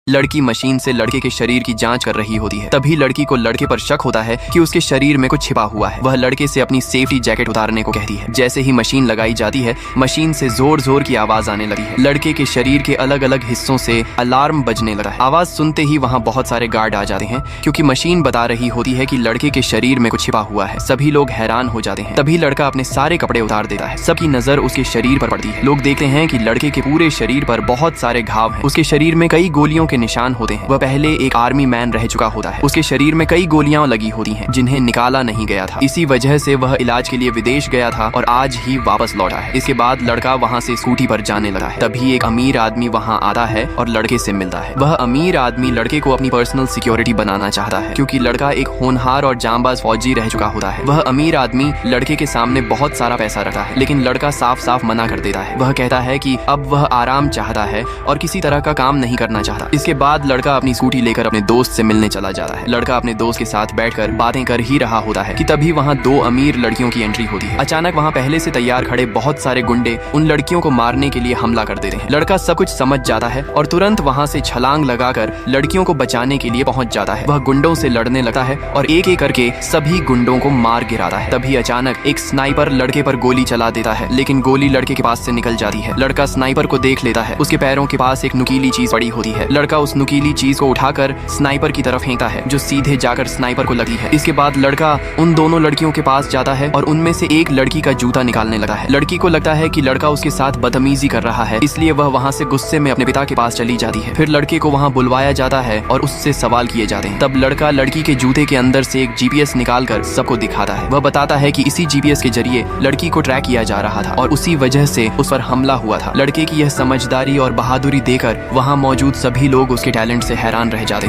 लड़की मशीन से लड़के के शरीर की जांच कर रही होती है। तभी लड़की को लड़के पर शक होता है कि उसके शरीर में कुछ छिपा हुआ है। वह लड़के से अपनी सेफ्टी जैकेट उतारने को कहती है। जैसे ही मशीन लगाई जाती है, मशीन से जोर जोर की आवाज आने लगी है। लड़के के शरीर के अलग अलग हिस्सों से अलार्म बजने लगा है। आवाज सुनते ही वहाँ बहुत सारे गार्ड आ जाते हैं, क्योंकि मशीन बता रही होती है कि लड़के के शरीर में कुछ छिपा हुआ है। सभी लोग हैरान हो जाते हैं। तभी लड़का अपने सारे कपड़े उतार देता है। सबकी नजर उसके शरीर पर पड़ती है। लोग देखते हैं कि लड़के के पूरे शरीर पर बहुत सारे घाव हैं। उसके शरीर में कई गोलियों के निशान होते हैं। वह पहले एक आर्मी मैन रह चुका होता है। उसके शरीर में कई गोलियां लगी होती हैं, जिन्हें निकाला नहीं गया था। इसी वजह से वह इलाज के लिए विदेश गया था और आज ही वापस लौटा है। इसके बाद लड़का वहाँ से स्कूटी पर जाने लगा है। तभी एक अमीर आदमी वहाँ आता है और लड़के से मिलता है। वह अमीर आदमी लड़के को अपनी पर्सनल सिक्योरिटी बनाना चाहता है, क्योंकि लड़का एक होनहार और जांबाज फौजी रह चुका होता है। वह अमीर आदमी लड़के के सामने बहुत सारा पैसा रखता है, लेकिन लड़का साफ साफ मना कर देता है। वह कहता है कि अब वह आराम चाहता है और किसी तरह का काम नहीं करना चाहता। इसके बाद लड़का अपनी स्कूटी लेकर अपने दोस्त से मिलने चला जाता है। लड़का अपने दोस्त के साथ बैठकर बातें कर ही रहा होता है कि तभी वहाँ दो अमीर लड़कियों की एंट्री होती है। अचानक वहाँ पहले से तैयार खड़े बहुत सारे गुंडे उन लड़कियों को मारने के लिए हमला कर देते हैं। लड़का सब कुछ समझ जाता है और तुरंत वहाँ से छलांग लगाकर लड़कियों को बचाने के लिए पहुंच जाता है। वह गुंडों से लड़ने लगता है और एक एक करके सभी गुंडों को मार गिराता है। तभी अचानक एक स्नाइपर लड़के पर गोली चला देता है, लेकिन गोली लड़के के पास से निकल जाती है। लड़का स्नाइपर को देख लेता है। उसके पैरों के पास एक नुकीली चीज पड़ी होती है। लड़का उस नुकीली चीज को उठाकर स्नाइपर की तरफ फेंकता है, जो सीधे जाकर स्नाइपर को लगती है। इसके बाद लड़का उन दोनों लड़कियों के पास जाता है और उनमें से एक लड़की का जूता निकालने लगता है। लड़की को लगता है कि लड़का उसके साथ बदतमीजी कर रहा है, इसलिए वह वहाँ से गुस्से में अपने पिता के पास चली जाती है। फिर लड़के को वहाँ बुलवाया जाता है और उससे सवाल किए जाते हैं। तब लड़का लड़की के जूते के अंदर से एक जीपीएस निकालकर सबको दिखाता है। वह बताता है कि इसी जीपीएस के जरिए लड़की को ट्रैक किया जा रहा था और उसी वजह से उस पर हमला हुआ था। लड़के की यह समझदारी और बहादुरी देकर वहाँ मौजूद सभी लोग उसके टैलेंट से हैरान रह जाते हैं।